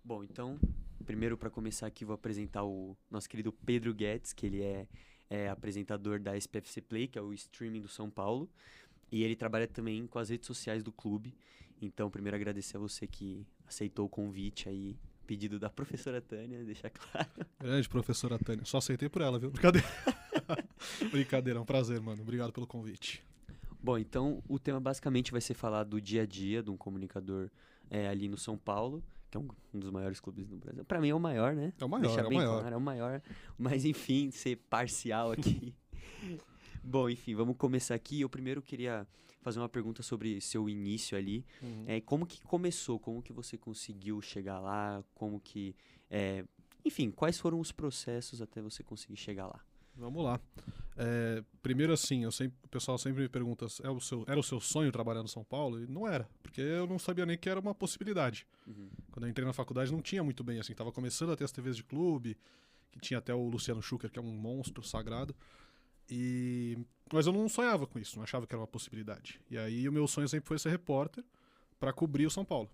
Bom, então, primeiro para começar aqui, vou apresentar o nosso querido Pedro Guedes, que ele é apresentador da SPFC Play, que é o streaming do São Paulo, e ele trabalha também com as redes sociais do clube. Então, primeiro agradecer a você que aceitou o convite aí, pedido da professora Tânia, deixar claro. Grande professora Tânia. Só aceitei por ela, viu? Brincadeira. Brincadeira, é um prazer, mano. Obrigado pelo convite. Bom, então o tema basicamente vai ser falar do dia a dia de um comunicador ali no São Paulo, que é um dos maiores clubes no Brasil. Pra mim é o maior, né? É o maior, Deixar é o bem maior. claro, é o maior. Mas enfim, ser parcial aqui. Bom, enfim, vamos começar aqui. Eu primeiro queria fazer uma pergunta sobre seu início ali. Uhum. Como que começou? Como que você conseguiu chegar lá? Como que... enfim, quais foram os processos até você conseguir chegar lá? Vamos lá. Primeiro assim, o pessoal sempre me pergunta, era o seu sonho trabalhar no São Paulo? E não era, porque eu não sabia nem que era uma possibilidade. Uhum. Quando eu entrei na faculdade não tinha muito bem assim, tava começando a ter as TVs de clube, que tinha até o Luciano Schucker, que é um monstro sagrado. Mas eu não sonhava com isso, não achava que era uma possibilidade. E aí o meu sonho sempre foi ser repórter para cobrir o São Paulo.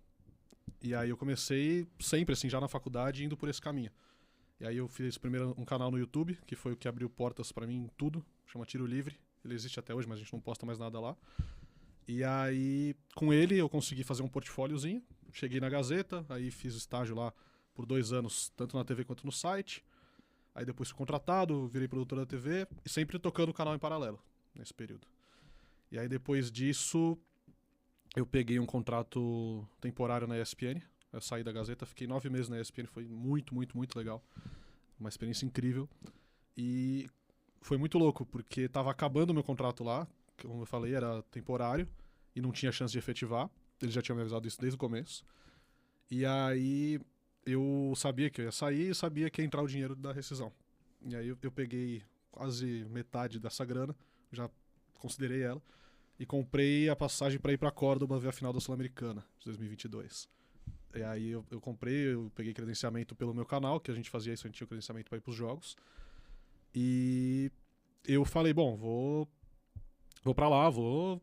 E aí eu comecei sempre assim, já na faculdade, indo por esse caminho. E aí eu fiz primeiro um canal no YouTube, que foi o que abriu portas pra mim em tudo, chama Tiro Livre. Ele existe até hoje, mas a gente não posta mais nada lá. E aí, com ele, eu consegui fazer um portfóliozinho. Cheguei na Gazeta, aí fiz estágio lá por 2 anos, tanto na TV quanto no site. Aí depois fui contratado, virei produtor da TV e sempre tocando o canal em paralelo, nesse período. E aí depois disso, eu peguei um contrato temporário na ESPN. Eu saí da Gazeta, fiquei 9 meses na ESPN, foi muito, muito, muito legal. Uma experiência incrível. E foi muito louco, porque tava acabando o meu contrato lá, como eu falei, era temporário e não tinha chance de efetivar. Eles já tinham me avisado isso desde o começo. E aí eu sabia que eu ia sair e sabia que ia entrar o dinheiro da rescisão. E aí eu peguei quase metade dessa grana, já considerei ela, e comprei a passagem para ir para Córdoba ver a final da Sul-Americana de 2022. E aí eu comprei, eu peguei credenciamento pelo meu canal, que a gente fazia isso, a gente tinha o credenciamento para ir pros jogos. E eu falei, bom, vou para lá, vou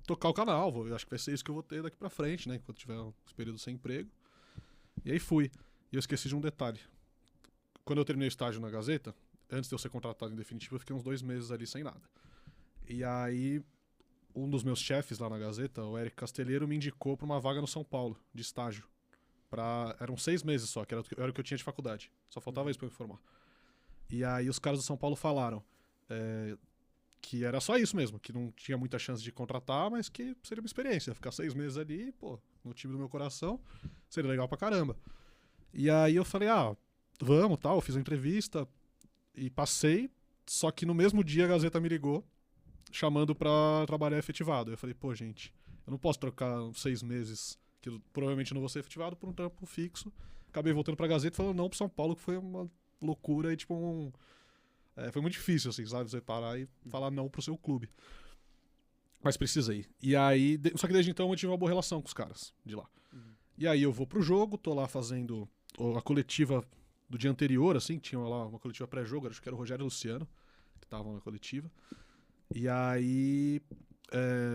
tocar o canal, acho que vai ser isso que eu vou ter daqui para frente, né, enquanto tiver esse período sem emprego. E aí fui. E eu esqueci de um detalhe. Quando eu terminei o estágio na Gazeta, antes de eu ser contratado em definitivo, eu fiquei uns 2 meses ali sem nada. E aí um dos meus chefes lá na Gazeta, o Eric Castelheiro, me indicou para uma vaga no São Paulo, de estágio. Eram 6 meses só, que era o que eu tinha de faculdade. Só faltava isso para eu me formar. E aí os caras do São Paulo falaram que era só isso mesmo, que não tinha muita chance de contratar, mas que seria uma experiência. Ficar 6 meses ali, pô, no time do meu coração, seria legal pra caramba. E aí eu falei, vamos, tal, eu fiz a entrevista e passei, só que no mesmo dia a Gazeta me ligou chamando pra trabalhar efetivado. Eu falei, pô, gente, eu não posso trocar 6 meses, que eu provavelmente não vou ser efetivado, por um trampo fixo. Acabei voltando pra Gazeta e falando não pro São Paulo, que foi uma loucura e tipo foi muito difícil, assim, sabe? Você parar e falar não pro seu clube. Mas precisei. E aí, só que desde então eu tive uma boa relação com os caras de lá. Uhum. E aí eu vou pro jogo, tô lá fazendo a coletiva do dia anterior, assim, tinha lá uma coletiva pré-jogo, acho que era o Rogério e o Luciano, que estavam na coletiva. E aí,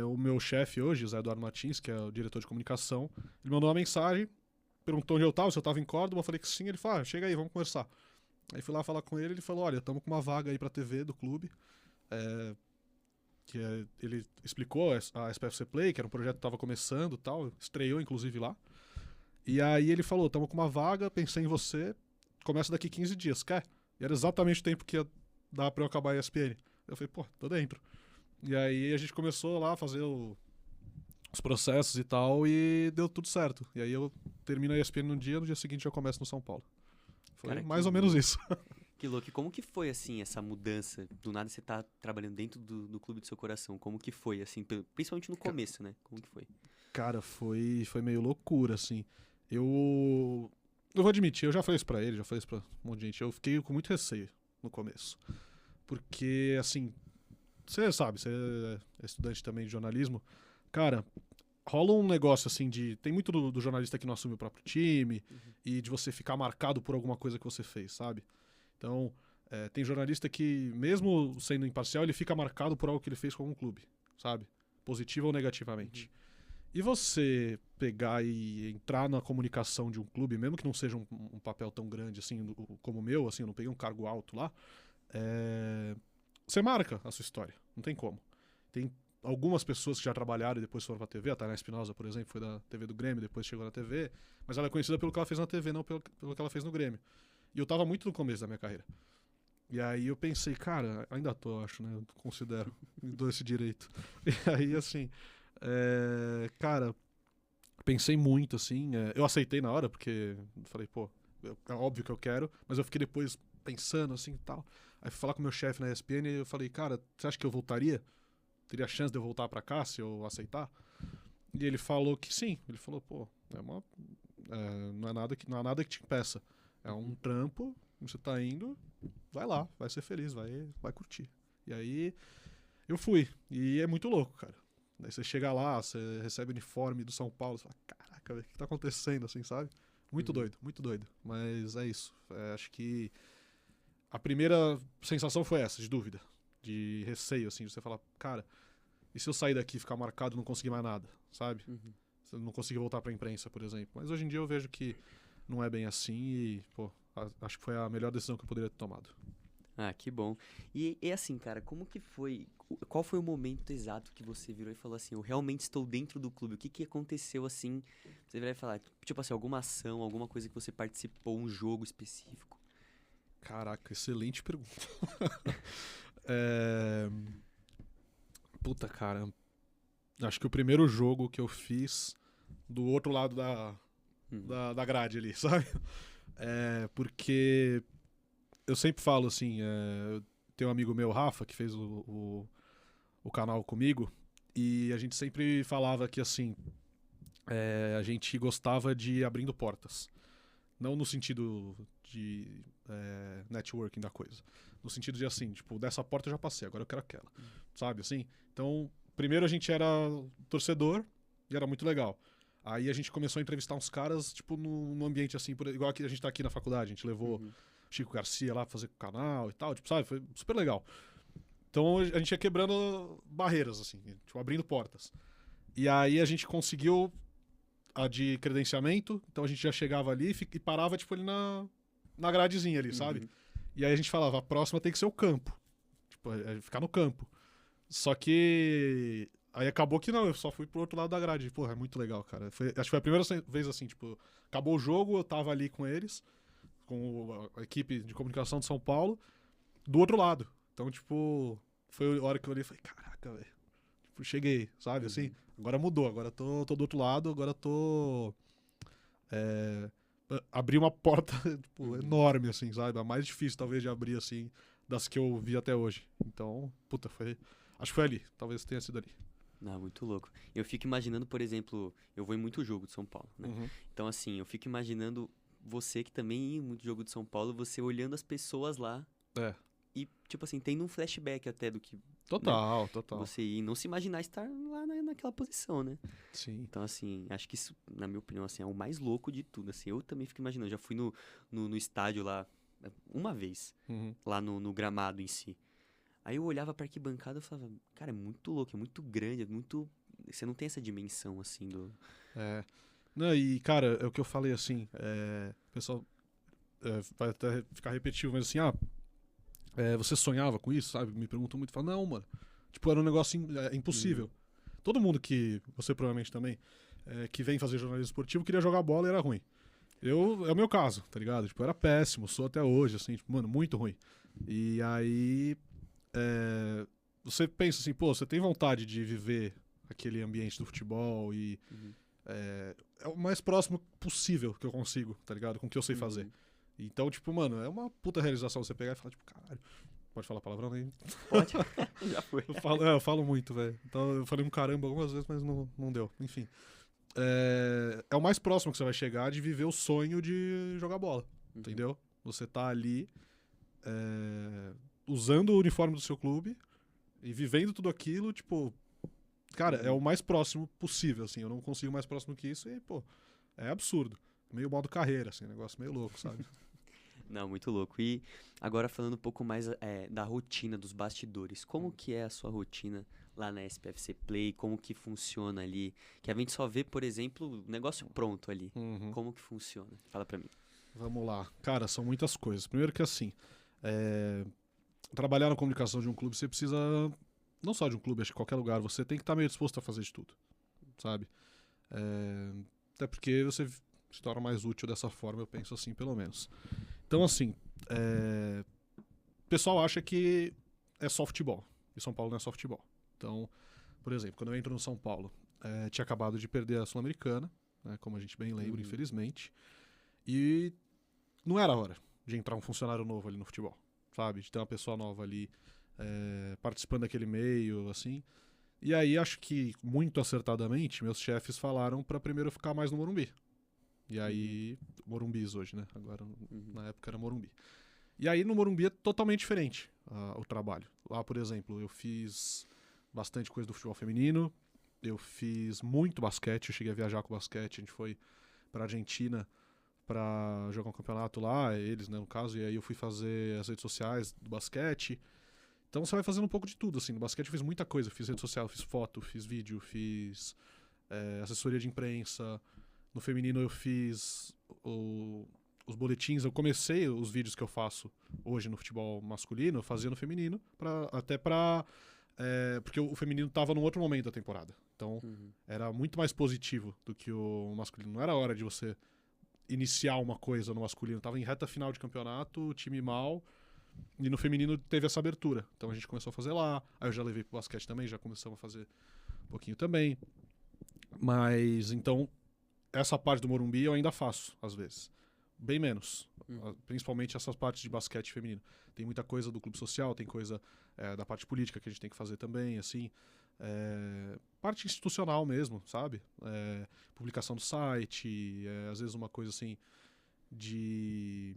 o meu chefe hoje, o Zé Eduardo Martins, que é o diretor de comunicação, ele mandou uma mensagem, perguntou onde eu tava, se eu tava em Córdoba, eu falei que sim, ele falou, chega aí, vamos conversar. Aí fui lá falar com ele, ele falou, olha, estamos com uma vaga aí pra TV do clube, ele explicou a SPFC Play, que era um projeto que tava começando e tal, estreou inclusive lá. E aí ele falou, estamos com uma vaga, pensei em você, começa daqui 15 dias, quer? E era exatamente o tempo que ia dar pra eu acabar a ESPN. Eu falei, pô, tô dentro. E aí a gente começou lá a fazer os processos e tal, e deu tudo certo. E aí eu termino a ESPN no dia seguinte eu começo no São Paulo. Foi Cara, mais ou menos isso. que louco. E como que foi, assim, essa mudança? Do nada você tá trabalhando dentro do clube do seu coração. Como que foi, assim, principalmente no começo, né? Como que foi? Cara, foi meio loucura, assim. Eu vou admitir, eu já falei isso pra ele, já falei isso pra um monte de gente. Eu fiquei com muito receio no começo. Porque, assim, você sabe, você é estudante também de jornalismo. Cara, rola um negócio assim tem muito do jornalista que não assume o próprio time e de você ficar marcado por alguma coisa que você fez, sabe? Então, tem jornalista que, mesmo sendo imparcial, ele fica marcado por algo que ele fez com algum clube, sabe? Positivo ou negativamente. E você pegar e entrar na comunicação de um clube, mesmo que não seja um papel tão grande assim como o meu, assim, eu não peguei um cargo alto lá, você marca a sua história, não tem como. Tem algumas pessoas que já trabalharam e depois foram pra TV, a Tainá Espinosa, por exemplo, foi da TV do Grêmio, depois chegou na TV, mas ela é conhecida pelo que ela fez na TV, não pelo que ela fez no Grêmio. E eu tava muito no começo da minha carreira. E aí eu pensei, cara, ainda tô, acho, né? Eu considero, me dou esse direito. E aí, assim, cara, pensei muito, assim, eu aceitei na hora, porque falei, pô, é óbvio que eu quero, mas eu fiquei depois pensando, assim, e tal. Aí fui falar com o meu chefe na ESPN e eu falei, cara, você acha que eu voltaria? Teria chance de eu voltar pra cá se eu aceitar? E ele falou que sim. Ele falou, pô, não há nada que te impeça. É um trampo, você tá indo, vai lá, vai ser feliz, vai curtir. E aí eu fui. E é muito louco, cara. Daí você chega lá, você recebe o uniforme do São Paulo, você fala, caraca, o que tá acontecendo, assim, sabe? Muito doido, muito doido. Mas é isso. Acho que a primeira sensação foi essa, de dúvida, de receio, assim, de você falar, cara, e se eu sair daqui, ficar marcado e não conseguir mais nada, sabe? Se eu não conseguir voltar pra imprensa, por exemplo. Mas hoje em dia eu vejo que não é bem assim e, pô, acho que foi a melhor decisão que eu poderia ter tomado. Ah, que bom. E assim, cara, como que foi? Qual foi o momento exato que você virou e falou assim, eu realmente estou dentro do clube? O que aconteceu assim? Você vai falar, tipo assim, alguma ação, alguma coisa que você participou, um jogo específico? Caraca, excelente pergunta. Puta, cara. Acho que o primeiro jogo que eu fiz do outro lado da grade ali, sabe? Porque eu sempre falo assim, tem um amigo meu, Rafa, que fez o canal comigo, e a gente sempre falava que assim, a gente gostava de ir abrindo portas. Não no sentido de networking da coisa. No sentido de assim, tipo, dessa porta eu já passei, agora eu quero aquela. Sabe, assim? Então, primeiro a gente era torcedor e era muito legal. Aí a gente começou a entrevistar uns caras, tipo, num ambiente assim, igual que a gente tá aqui na faculdade. A gente levou Chico Garcia lá pra fazer canal e tal, tipo, sabe? Foi super legal. Então a gente ia quebrando barreiras, assim, tipo, abrindo portas. E aí a gente conseguiu a de credenciamento, então a gente já chegava ali e parava, tipo, ali na gradezinha ali, sabe? E aí a gente falava, a próxima tem que ser o campo. Tipo, ficar no campo. Só que aí acabou que não, eu só fui pro outro lado da grade. Porra, é muito legal, cara. Acho que foi a primeira vez assim, tipo, acabou o jogo, eu tava ali com eles, com a equipe de comunicação de São Paulo, do outro lado. Então, tipo, foi a hora que eu olhei e falei, caraca, velho. Tipo, cheguei, sabe, assim? Agora mudou, agora tô do outro lado, agora tô... abri uma porta, tipo, enorme, assim, sabe? A mais difícil, talvez, de abrir, assim, das que eu vi até hoje. Então, puta, acho que foi ali. Talvez tenha sido ali. Ah, muito louco. Eu fico imaginando, por exemplo, eu vou em muito jogo de São Paulo, né? Então, assim, eu fico imaginando você que também ia em muito jogo de São Paulo, você olhando as pessoas lá e, tipo assim, tendo um flashback até do que... Total, né? total. Você ir não se imaginar estar lá naquela posição, né? Sim. Então, assim, acho que isso, na minha opinião, assim, é o mais louco de tudo. Assim, eu também fico imaginando. Já fui no estádio lá uma vez, lá no gramado em si. Aí eu olhava pra arquibancada e falava, cara, é muito louco, é muito grande, é muito... Você não tem essa dimensão, assim, do... Não, e, cara, é o que eu falei, assim, o pessoal vai até ficar repetitivo, mas assim, você sonhava com isso, sabe? Me perguntam muito, falam, não, mano. Tipo, era um negócio impossível. Todo mundo você provavelmente também, que vem fazer jornalismo esportivo, queria jogar bola e era ruim. É o meu caso, tá ligado? Tipo, eu era péssimo, sou até hoje, assim, tipo, mano, muito ruim. E aí, você pensa assim, pô, você tem vontade de viver aquele ambiente do futebol e é o mais próximo possível que eu consigo, tá ligado? Com o que eu sei fazer. Então, tipo, mano, é uma puta realização você pegar e falar, tipo, caralho, pode falar palavrão aí? Pode, já foi. Eu falo muito, velho. Então eu falei um caramba algumas vezes, mas não deu. Enfim. É o mais próximo que você vai chegar de viver o sonho de jogar bola, entendeu? Você tá ali usando o uniforme do seu clube e vivendo tudo aquilo, tipo... Cara, é o mais próximo possível, assim. Eu não consigo mais próximo que isso e, pô, é absurdo. Meio modo carreira, assim, negócio meio louco, sabe? Não, muito louco. E agora falando um pouco mais da rotina dos bastidores, como que é a sua rotina lá na SPFC Play? Como que funciona ali? Que a gente só vê, por exemplo, o negócio pronto ali. Uhum. Como que funciona? Fala pra mim. Vamos lá. Cara, são muitas coisas. Primeiro que assim, trabalhar na comunicação de um clube, você precisa, não só de um clube, acho que qualquer lugar, você tem que estar meio disposto a fazer de tudo, sabe? Até porque você se torna mais útil dessa forma, eu penso assim, pelo menos. Então, assim, o pessoal acha que é só futebol, e São Paulo não é só futebol. Então, por exemplo, quando eu entro no São Paulo, tinha acabado de perder a Sul-Americana, né, como a gente bem lembra, infelizmente, e não era a hora de entrar um funcionário novo ali no futebol, sabe? De ter uma pessoa nova ali participando daquele meio, assim. E aí, acho que, muito acertadamente, meus chefes falaram pra primeiro ficar mais no Morumbi. E aí, Morumbis hoje, né? Agora, na época era Morumbi. E aí, no Morumbi é totalmente diferente o trabalho. Lá, por exemplo, eu fiz bastante coisa do futebol feminino, eu fiz muito basquete, eu cheguei a viajar com basquete, a gente foi pra Argentina pra jogar um campeonato lá, eles, né, no caso, e aí eu fui fazer as redes sociais do basquete. Então você vai fazendo um pouco de tudo, assim. No basquete eu fiz muita coisa, fiz rede social, fiz foto, fiz vídeo, fiz assessoria de imprensa. No feminino eu fiz os boletins, eu comecei os vídeos que eu faço hoje no futebol masculino, eu fazia no feminino, porque o feminino tava num outro momento da temporada. Então era muito mais positivo do que o masculino. Não era hora de você iniciar uma coisa no masculino, tava em reta final de campeonato, time mal, e no feminino teve essa abertura. Então a gente começou a fazer lá, aí eu já levei pro basquete também, já começamos a fazer um pouquinho também. Mas então essa parte do Morumbi eu ainda faço, às vezes. Bem menos. Principalmente essas partes de basquete feminino. Tem muita coisa do clube social, tem coisa da parte política que a gente tem que fazer também, assim. Parte institucional mesmo, sabe? Publicação do site, às vezes uma coisa assim de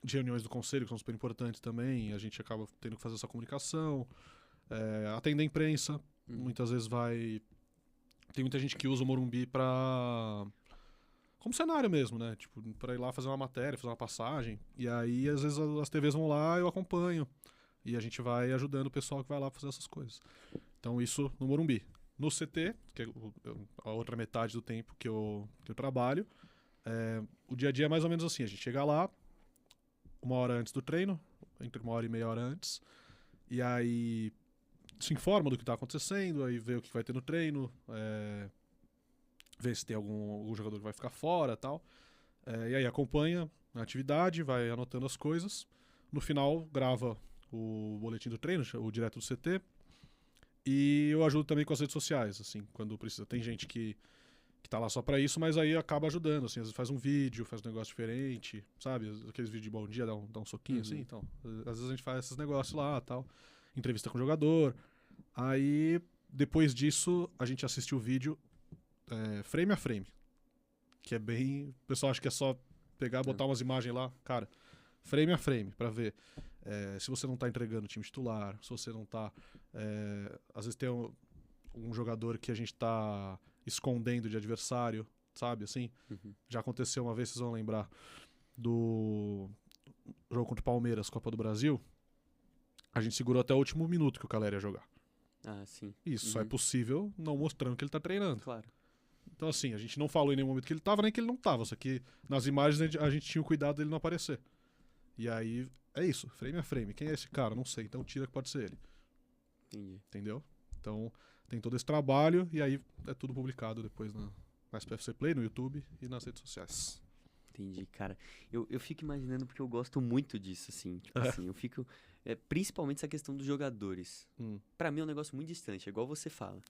reuniões do conselho, que são super importantes também. A gente acaba tendo que fazer essa comunicação. Atender a imprensa. Muitas vezes tem muita gente que usa o Morumbi como cenário mesmo, né? Tipo, pra ir lá fazer uma matéria, fazer uma passagem. E aí, às vezes, as TVs vão lá, eu acompanho. E a gente vai ajudando o pessoal que vai lá fazer essas coisas. Então, isso no Morumbi. No CT, que é a outra metade do tempo que eu trabalho, o dia a dia é mais ou menos assim. A gente chega lá 1 hora antes do treino, entre 1 hora e meia hora antes. E aí se informa do que está acontecendo, aí vê o que vai ter no treino, vê se tem algum jogador que vai ficar fora e tal. E aí acompanha a atividade, vai anotando as coisas. No final, grava o boletim do treino, o direto do CT. E eu ajudo também com as redes sociais, assim, quando precisa. Tem gente que tá lá só pra isso, mas aí acaba ajudando, assim, às vezes faz um vídeo, faz um negócio diferente, sabe? Aqueles vídeos de bom dia, dá um soquinho, assim, então. Às vezes a gente faz esses negócios lá e tal. Entrevista com o jogador. Aí, depois disso, a gente assiste o vídeo frame a frame. Que é bem... O pessoal acha que é só pegar, botar umas imagens lá. Cara, frame a frame, pra ver se você não tá entregando o time titular, se você não tá... às vezes tem um jogador que a gente tá escondendo de adversário, sabe, assim? Já aconteceu uma vez, vocês vão lembrar, do jogo contra o Palmeiras, Copa do Brasil. A gente segurou até o último minuto que o Calera ia jogar. Ah, sim. Isso só é possível não mostrando que ele tá treinando. Claro. Então, assim, a gente não falou em nenhum momento que ele tava, nem que ele não tava. Só que nas imagens a gente tinha o cuidado dele não aparecer. E aí, é isso, frame a frame. Quem é esse cara? Não sei, então tira que pode ser ele. Entendi. Entendeu? Então, tem todo esse trabalho e aí é tudo publicado depois na SPFC Play, no YouTube e nas redes sociais. Entendi, cara. Eu fico imaginando porque eu gosto muito disso, assim. Tipo assim, eu fico... principalmente essa questão dos jogadores. Pra mim é um negócio muito distante, é igual você fala.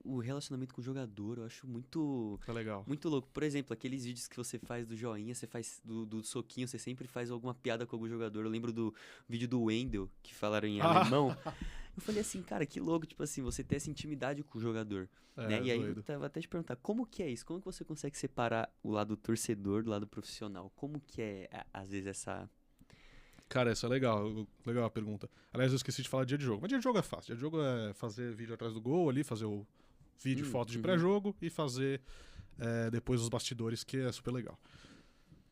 O relacionamento com o jogador eu acho muito... É legal. Muito louco. Por exemplo, aqueles vídeos que você faz do joinha, você faz do soquinho, você sempre faz alguma piada com algum jogador. Eu lembro do vídeo do Wendel, que falaram em alemão. Eu falei assim, cara, que louco, tipo assim, você ter essa intimidade com o jogador, né? E aí eu tava até te perguntar, como que é isso? Como que você consegue separar o lado torcedor do lado profissional? Como que é, às vezes, essa... Cara, isso é legal, legal a pergunta. Aliás, eu esqueci de falar de dia de jogo. Mas dia de jogo é fácil. Dia de jogo é fazer vídeo atrás do gol ali, fazer o vídeo, foto de pré-jogo e fazer depois os bastidores, que é super legal.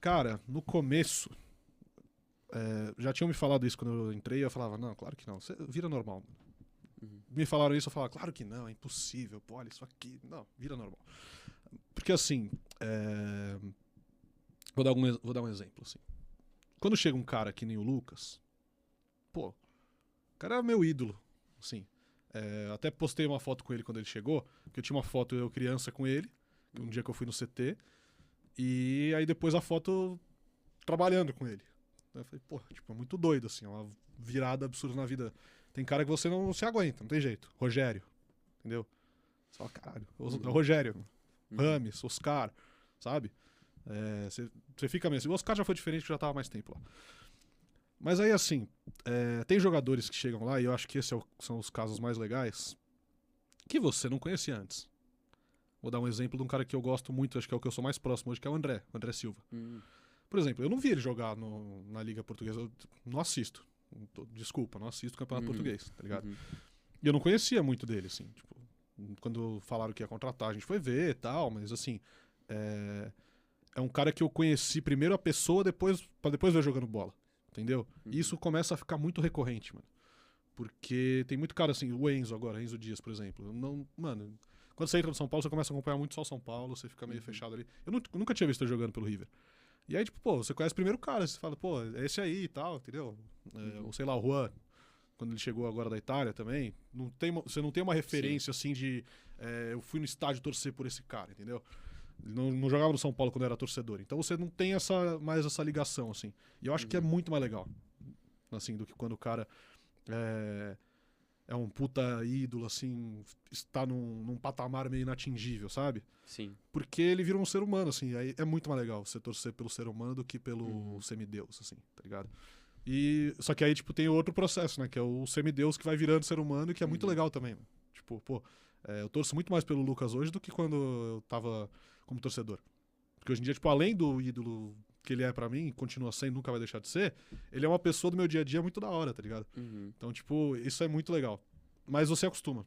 Cara, no começo, já tinham me falado isso quando eu entrei, eu falava, não, claro que não, você vira normal. Uhum. Me falaram isso, eu falava, claro que não, é impossível, pô, olha isso aqui, não, vira normal. Porque assim, vou dar um exemplo, assim. Quando chega um cara que nem o Lucas, pô, o cara é meu ídolo, assim. Até postei uma foto com ele quando ele chegou, que eu tinha uma foto eu criança com ele, um dia que eu fui no CT, e aí depois a foto trabalhando com ele. Eu falei, pô, tipo, é muito doido, assim, é uma virada absurda na vida. Tem cara que você não se aguenta, não tem jeito. Rogério, entendeu? Você fala, caralho, é o Rogério, Rames, Oscar, sabe? Você fica mesmo. O Oscar já foi diferente, que já tava há mais tempo lá. Mas aí, assim, tem jogadores que chegam lá, e eu acho que esses são os casos mais legais, que você não conhecia antes. Vou dar um exemplo de um cara que eu gosto muito, acho que é o que eu sou mais próximo hoje, que é o André Silva. Por exemplo, eu não vi ele jogar na Liga Portuguesa, eu não assisto. Desculpa, não assisto o Campeonato Português, tá ligado? E eu não conhecia muito dele, assim, tipo, quando falaram que ia contratar, a gente foi ver e tal, mas assim, é um cara que eu conheci primeiro a pessoa, pra depois ver jogando bola, entendeu? E isso começa a ficar muito recorrente, mano. Porque tem muito cara assim, o Enzo agora, Enzo Dias, por exemplo. Mano, quando você entra no São Paulo, você começa a acompanhar muito só o São Paulo, você fica meio fechado ali. Eu nunca tinha visto ele jogando pelo River. E aí, tipo, pô, você conhece primeiro o cara, você fala, pô, é esse aí e tal, entendeu? Ou sei lá, o Juan, quando ele chegou agora da Itália também, você não tem uma referência assim de eu fui no estádio torcer por esse cara, entendeu? Ele não jogava no São Paulo quando era torcedor. Então você não tem mais essa ligação, assim. E eu acho que é muito mais legal, assim, do que quando o cara é um puta ídolo, assim, está num patamar meio inatingível, sabe? Sim. Porque ele vira um ser humano, assim, aí é muito mais legal você torcer pelo ser humano do que pelo semideus, assim, tá ligado? Só que aí, tipo, tem outro processo, né, que é o semideus que vai virando ser humano e que é muito legal também, mano. Tipo, pô, eu torço muito mais pelo Lucas hoje do que quando eu tava como torcedor. Porque hoje em dia, tipo, além do ídolo que ele é pra mim, continua sendo, nunca vai deixar de ser, ele é uma pessoa do meu dia a dia muito da hora, tá ligado? Então, tipo, isso é muito legal. Mas você acostuma.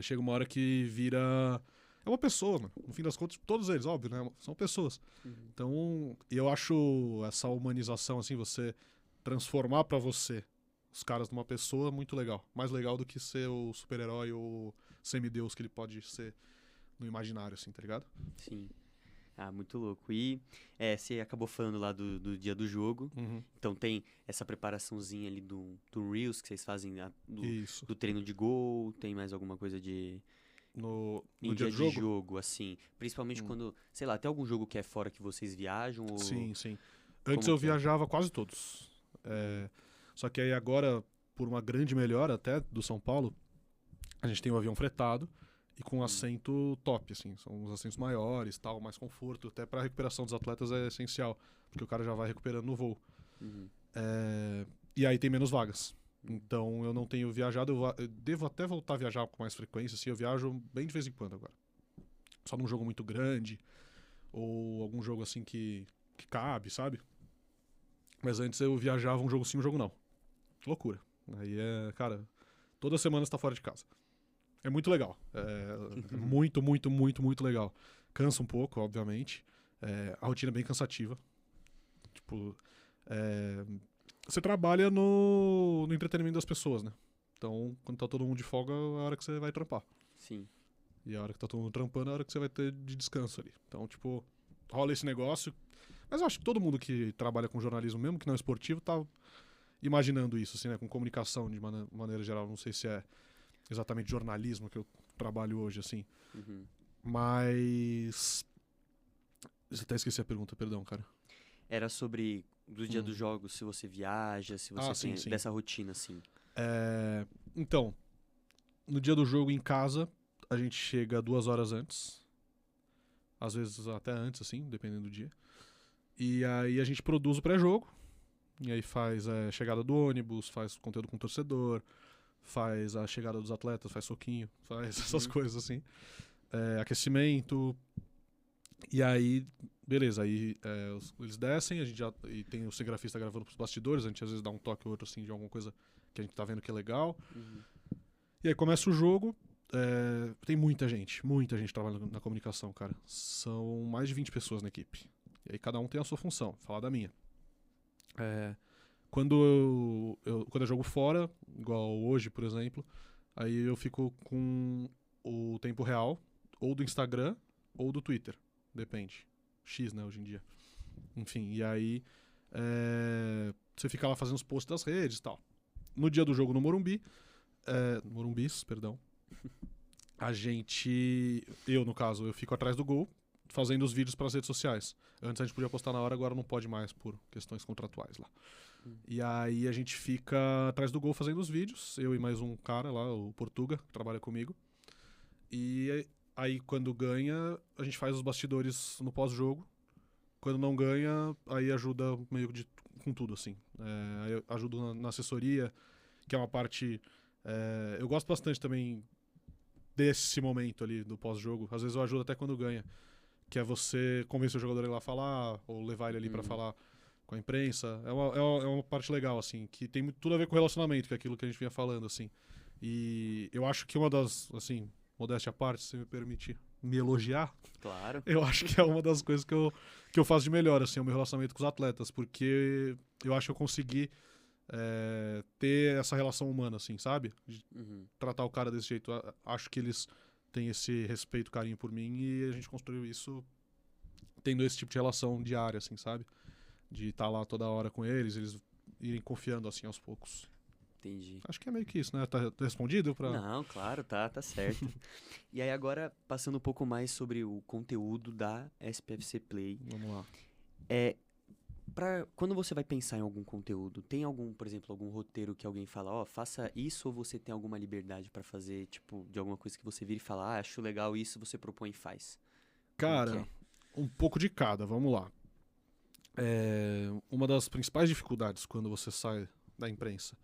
Chega uma hora que vira... É uma pessoa, mano. No fim das contas, todos eles, óbvio, né? São pessoas. Então, eu acho essa humanização, assim, você transformar pra você os caras numa pessoa muito legal. Mais legal do que ser o super-herói ou semideus que ele pode ser no imaginário, assim, tá ligado? Sim. Ah, muito louco. E você acabou falando lá do dia do jogo. Então tem essa preparaçãozinha ali do Reels que vocês fazem do treino de gol. Tem mais alguma coisa no dia de jogo, assim. Principalmente quando, sei lá, tem algum jogo que é fora que vocês viajam? Ou... Sim. Antes eu viajava quase todos. Só que aí agora, por uma grande melhora até do São Paulo, a gente tem um avião fretado e com assento top, assim. São os assentos maiores, tal, mais conforto. Até pra recuperação dos atletas é essencial, porque o cara já vai recuperando no voo. E aí tem menos vagas. Então eu não tenho viajado, eu devo até voltar a viajar com mais frequência, assim, eu viajo bem de vez em quando agora. Só num jogo muito grande, ou algum jogo assim que cabe, sabe? Mas antes eu viajava um jogo sim, um jogo não. Loucura. Aí cara, toda semana você tá fora de casa. É muito legal. Muito, muito, muito, muito legal. Cansa um pouco, obviamente. A rotina é bem cansativa. Tipo, você trabalha no entretenimento das pessoas, né? Então, quando tá todo mundo de folga, é a hora que você vai trampar. Sim. E a hora que tá todo mundo trampando, é a hora que você vai ter de descanso ali. Então, tipo, rola esse negócio. Mas eu acho que todo mundo que trabalha com jornalismo, mesmo que não é esportivo, tá imaginando isso, assim, né? Com comunicação de maneira geral. Não sei se é exatamente jornalismo que eu trabalho hoje, assim. Mas... Eu até esqueci a pergunta, perdão, cara. Era sobre do dia dos jogos, se você viaja, se você tem dessa rotina, assim. Então, no dia do jogo em casa, a gente chega 2 horas antes. Às vezes até antes, assim, dependendo do dia. E aí a gente produz o pré-jogo. E aí faz a chegada do ônibus, faz conteúdo com o torcedor, faz a chegada dos atletas, faz soquinho, faz essas coisas assim. Aquecimento. E aí, beleza, aí eles descem, a gente e tem o cinegrafista gravando pros bastidores, a gente às vezes dá um toque ou outro assim de alguma coisa que a gente tá vendo que é legal. E aí começa o jogo, tem muita gente trabalhando na comunicação, cara. São mais de 20 pessoas na equipe. E aí cada um tem a sua função, vou falar da minha. É, quando eu jogo fora, igual hoje, por exemplo, aí eu fico com o tempo real, ou do Instagram, ou do Twitter. Depende. X, né, hoje em dia. Enfim, e aí você fica lá fazendo os posts das redes e tal. No dia do jogo no Morumbi, Morumbis, perdão, eu no caso, eu fico atrás do gol, fazendo os vídeos para as redes sociais. Antes a gente podia postar na hora, agora não pode mais por questões contratuais lá. E aí a gente fica atrás do gol fazendo os vídeos, eu e mais um cara lá, o Portuga, que trabalha comigo. E aí quando ganha, a gente faz os bastidores no pós-jogo. Quando não ganha, aí ajuda meio que com tudo, assim. Aí eu ajudo na assessoria, que é uma parte... eu gosto bastante também desse momento ali do pós-jogo. Às vezes eu ajudo até quando ganha. Que é você convencer o jogador a ir lá falar, ou levar ele ali pra falar com a imprensa. É uma parte legal, assim, que tem tudo a ver com relacionamento, que é aquilo que a gente vinha falando, assim. E eu acho que uma das, assim, modéstia à parte, se você me permitir me elogiar, Claro. eu acho que é uma das coisas que eu faço de melhor, assim, é o meu relacionamento com os atletas, porque eu acho que eu consegui ter essa relação humana, assim, sabe? De tratar o cara desse jeito. Acho que eles têm esse respeito, carinho por mim, e a gente construiu isso tendo esse tipo de relação diária, assim, sabe? De estar lá toda hora com eles irem confiando, assim, aos poucos. Entendi. Acho que é meio que isso, né? Tá respondido pra... Não, claro, tá certo. E aí agora, passando um pouco mais sobre o conteúdo da SPFC Play. Vamos lá. Quando você vai pensar em algum conteúdo, tem algum, por exemplo, algum roteiro que alguém fala, ó, faça isso, ou você tem alguma liberdade pra fazer, tipo, de alguma coisa que você vira e fala, acho legal isso, você propõe e faz? Cara, um pouco de cada, vamos lá. Uma das principais dificuldades quando você sai da imprensa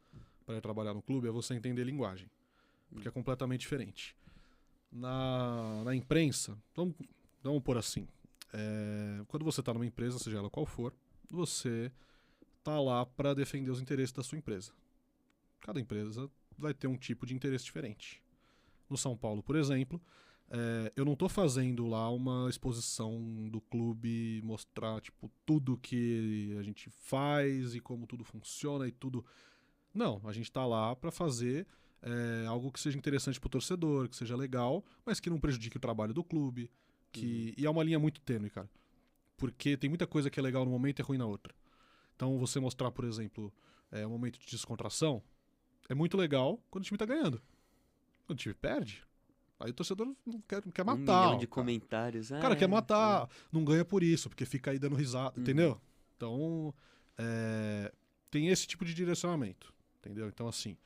para ir trabalhar no clube é você entender linguagem, porque é completamente diferente. Na imprensa, vamos pôr assim, quando você está numa empresa, seja ela qual for, você tá lá para defender os interesses da sua empresa. Cada empresa vai ter um tipo de interesse diferente. No São Paulo, por exemplo, eu não tô fazendo lá uma exposição do clube, mostrar tipo tudo que a gente faz e como tudo funciona e tudo. Não, a gente tá lá para fazer algo que seja interessante pro torcedor, que seja legal, mas que não prejudique o trabalho do clube. E é uma linha muito tênue, cara. Porque tem muita coisa que é legal no momento e é ruim na outra. Então você mostrar, por exemplo, um momento de descontração é muito legal quando o time tá ganhando. Quando o time perde, aí o torcedor não quer matar. 1 milhão de cara. comentários. O cara quer matar, não ganha por isso, porque fica aí dando risada, entendeu? Então, tem esse tipo de direcionamento, entendeu? Então, assim,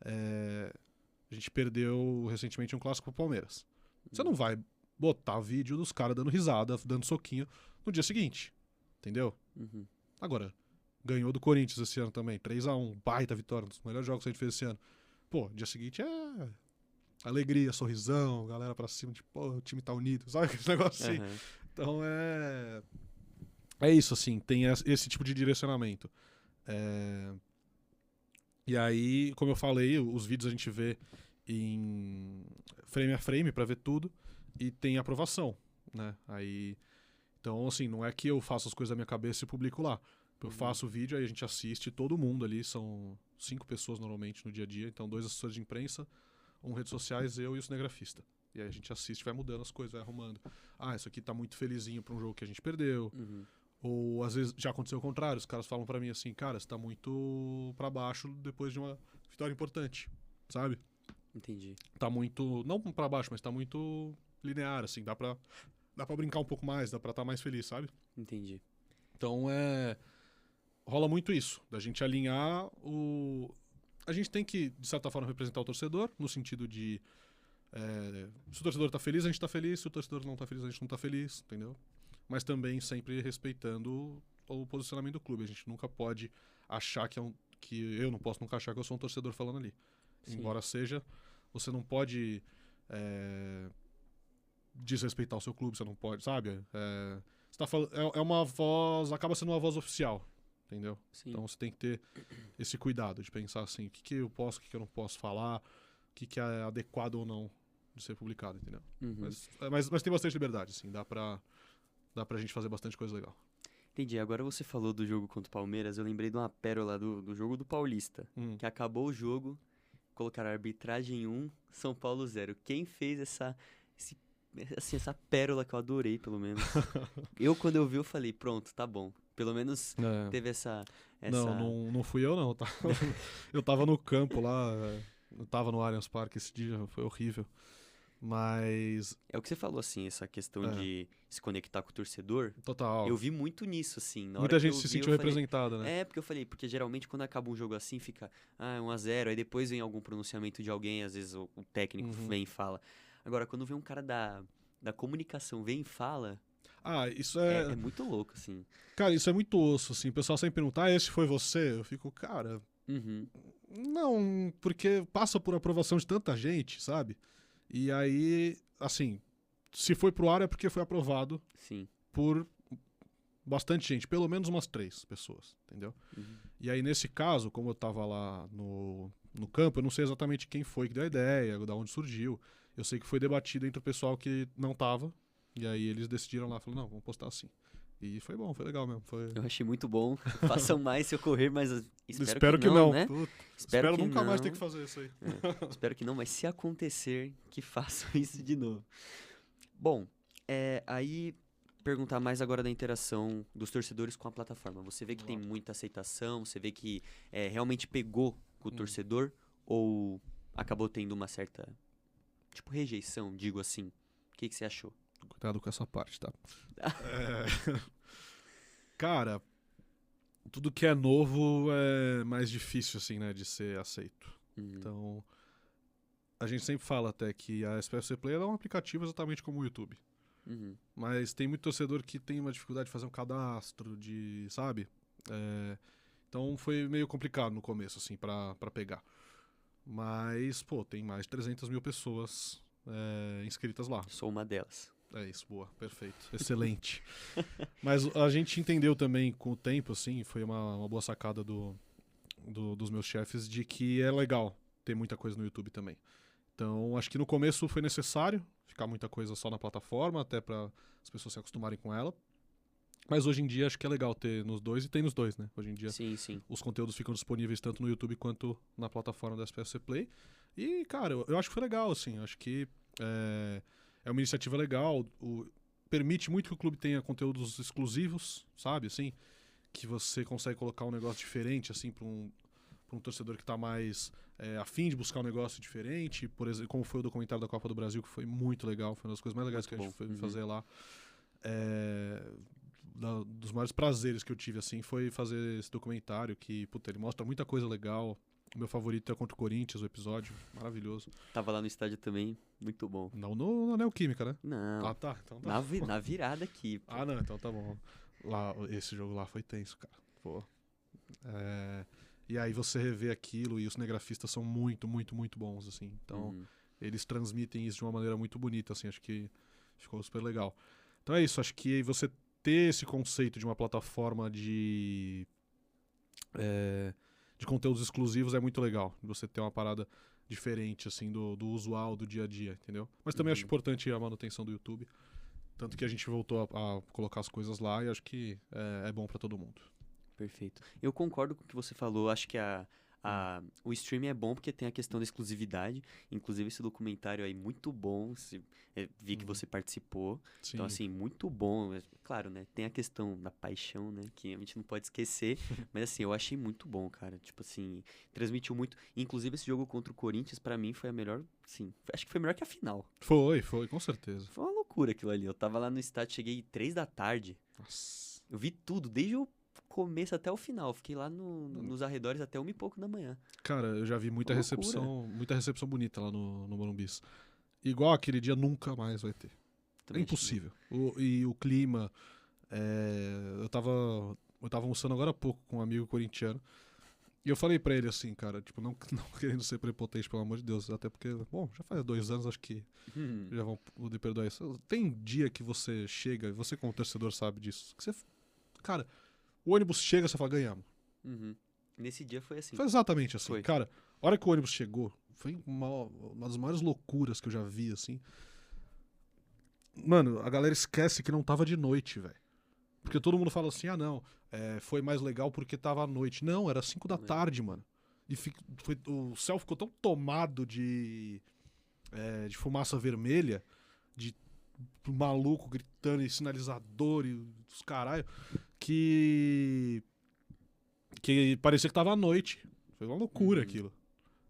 a gente perdeu recentemente um clássico pro Palmeiras. Você não vai botar vídeo dos caras dando risada, dando soquinho no dia seguinte, entendeu? Agora, ganhou do Corinthians esse ano também, 3-1, baita vitória, um dos melhores jogos que a gente fez esse ano. Pô, dia seguinte alegria, sorrisão, galera pra cima, tipo, pô, o time tá unido, sabe aquele negócio assim? Então é isso, assim, tem esse tipo de direcionamento. E aí, como eu falei, os vídeos a gente vê em frame a frame pra ver tudo e tem aprovação, né? Aí, então, assim, não é que eu faço as coisas da minha cabeça e publico lá. Eu faço o vídeo, aí a gente assiste, todo mundo ali, são 5 pessoas normalmente no dia a dia, então 2 assessores de imprensa, 1 redes sociais, eu e o cinegrafista. E aí a gente assiste, vai mudando as coisas, vai arrumando. Ah, isso aqui tá muito felizinho pra um jogo que a gente perdeu. Ou às vezes já aconteceu o contrário, os caras falam pra mim assim, cara, você tá muito pra baixo depois de uma vitória importante, sabe? Entendi. Tá muito, não pra baixo, mas tá muito linear, assim, dá pra brincar um pouco mais, dá pra estar mais feliz, sabe? Entendi. Então rola muito isso, da gente alinhar a gente tem que, de certa forma, representar o torcedor, no sentido de se o torcedor tá feliz, a gente tá feliz, se o torcedor não tá feliz, a gente não tá feliz, entendeu? Mas também sempre respeitando o posicionamento do clube. A gente nunca pode achar que eu não posso nunca achar que eu sou um torcedor falando ali. Sim. Embora seja, você não pode desrespeitar o seu clube, você não pode, sabe? Você tá falando, é uma voz, acaba sendo uma voz oficial, entendeu? Sim. Então você tem que ter esse cuidado de pensar assim, o que eu posso, o que eu não posso falar, o que é adequado ou não de ser publicado, entendeu? Mas tem bastante liberdade, assim, dá pra gente fazer bastante coisa legal. Entendi. Agora você falou do jogo contra o Palmeiras, eu lembrei de uma pérola do jogo do Paulista. Que acabou o jogo, colocaram arbitragem 1, São Paulo 0. Quem fez essa pérola que eu adorei, pelo menos? Quando eu vi, eu falei, pronto, tá bom. Pelo menos teve essa... Não fui eu, não. Eu tava no campo lá, eu tava no Allianz Parque esse dia, foi horrível. Mas... É o que você falou, assim, essa questão de se conectar com o torcedor. Total. Eu vi muito nisso, assim. Muita gente se sentiu representada, né? Porque geralmente quando acaba um jogo assim, fica 1-0, aí depois vem algum pronunciamento de alguém, às vezes o técnico vem e fala. Agora, quando vem um cara da comunicação, vem e fala... isso é muito louco, assim. Cara, isso é muito osso, assim. O pessoal sempre pergunta, esse foi você? Eu fico, cara... Não, porque passa por aprovação de tanta gente, sabe? E aí, assim, se foi pro ar é porque foi aprovado por bastante gente, pelo menos umas 3 pessoas, entendeu? E aí, nesse caso, como eu tava lá no campo, eu não sei exatamente quem foi que deu a ideia, da onde surgiu. Eu sei que foi debatido entre o pessoal que não tava, e aí eles decidiram lá, falaram, não, vamos postar assim. E foi bom, foi legal mesmo. Eu achei muito bom. Façam mais se ocorrer, mas espero que não, né? Espero que nunca mais ter que fazer isso aí. Espero que não, mas se acontecer, que façam isso de novo. Bom, aí perguntar mais agora da interação dos torcedores com a plataforma. Você vê que tem muita aceitação, você vê que realmente pegou com o torcedor, ou acabou tendo uma certa, rejeição, digo assim. O que você achou? Cuidado com essa parte, tá? Cara, tudo que é novo é mais difícil, assim, né, de ser aceito. Então, a gente sempre fala até que a SPFC Play é um aplicativo exatamente como o YouTube. Mas tem muito torcedor que tem uma dificuldade de fazer um cadastro, sabe? Então foi meio complicado no começo, assim, pra pegar. Mas, tem mais de 300 mil pessoas inscritas lá. Sou uma delas. É isso, boa, perfeito, excelente. Mas a gente entendeu também com o tempo, assim, foi uma boa sacada dos meus chefes, de que é legal ter muita coisa no YouTube também. Então, acho que no começo foi necessário ficar muita coisa só na plataforma, até para as pessoas se acostumarem com ela. Mas hoje em dia acho que é legal ter nos dois, e tem nos dois, né? Hoje em dia sim. Os conteúdos ficam disponíveis tanto no YouTube quanto na plataforma da SPFC Play. E, cara, eu acho que foi legal, assim, acho que é uma iniciativa legal, permite muito que o clube tenha conteúdos exclusivos, sabe, assim, que você consegue colocar um negócio diferente, assim, para um torcedor que está mais afim de buscar um negócio diferente, por exemplo, como foi o documentário da Copa do Brasil, que foi muito legal, foi uma das coisas mais legais que a gente foi fazer lá. Dos maiores prazeres que eu tive, assim, foi fazer esse documentário que, ele mostra muita coisa legal. O meu favorito é contra o Corinthians, o episódio. Maravilhoso. Tava lá no estádio também, muito bom. Não no Neoquímica, né? Não. Ah, tá. Então tá. Na virada aqui. Pô. Não, então tá bom. Esse jogo lá foi tenso, cara. Pô. E aí você revê aquilo e os cinegrafistas são muito, muito, muito bons, assim. Então, eles transmitem isso de uma maneira muito bonita, assim. Acho que ficou super legal. Então é isso, acho que você ter esse conceito de uma plataforma de conteúdos exclusivos é muito legal. Você ter uma parada diferente, assim, do usual, do dia a dia, entendeu? Mas também acho importante a manutenção do YouTube. Tanto que a gente voltou a colocar as coisas lá e acho que é bom pra todo mundo. Perfeito. Eu concordo com o que você falou. Acho que o streaming é bom porque tem a questão da exclusividade. Inclusive, esse documentário aí, muito bom. Vi que você participou. Sim. Então, assim, muito bom. Claro, né? Tem a questão da paixão, né? Que a gente não pode esquecer. Mas, assim, eu achei muito bom, cara. Tipo assim, transmitiu muito. Inclusive, esse jogo contra o Corinthians, pra mim, foi a melhor... Sim, acho que foi melhor que a final. Foi, com certeza. Foi uma loucura aquilo ali. Eu tava lá no estádio, cheguei 3 da tarde. Nossa. Eu vi tudo, desde o começo até o final. Fiquei lá nos arredores até 1 e pouco da manhã. Cara, eu já vi muita recepção bonita lá no Morumbis. Igual aquele dia nunca mais vai ter. Também é impossível. E o clima... eu tava almoçando agora há pouco com um amigo corintiano. E eu falei pra ele assim, cara, tipo, não querendo ser prepotente, pelo amor de Deus. Até porque, bom, já faz 2 anos, acho que já vão poder perdoar isso. Tem dia que você chega, você como torcedor sabe disso, que você... Cara, o ônibus chega, você fala, ganhamos. Nesse dia foi assim. Foi exatamente assim. Foi. Cara, a hora que o ônibus chegou, foi uma das maiores loucuras que eu já vi, assim. Mano, a galera esquece que não tava de noite, velho. Porque todo mundo fala assim, não, foi mais legal porque tava à noite. Não, era 5 da tarde, mano. E o céu ficou tão tomado de fumaça vermelha, de maluco gritando e sinalizador e os caralho, que parecia que tava à noite. Foi uma loucura aquilo.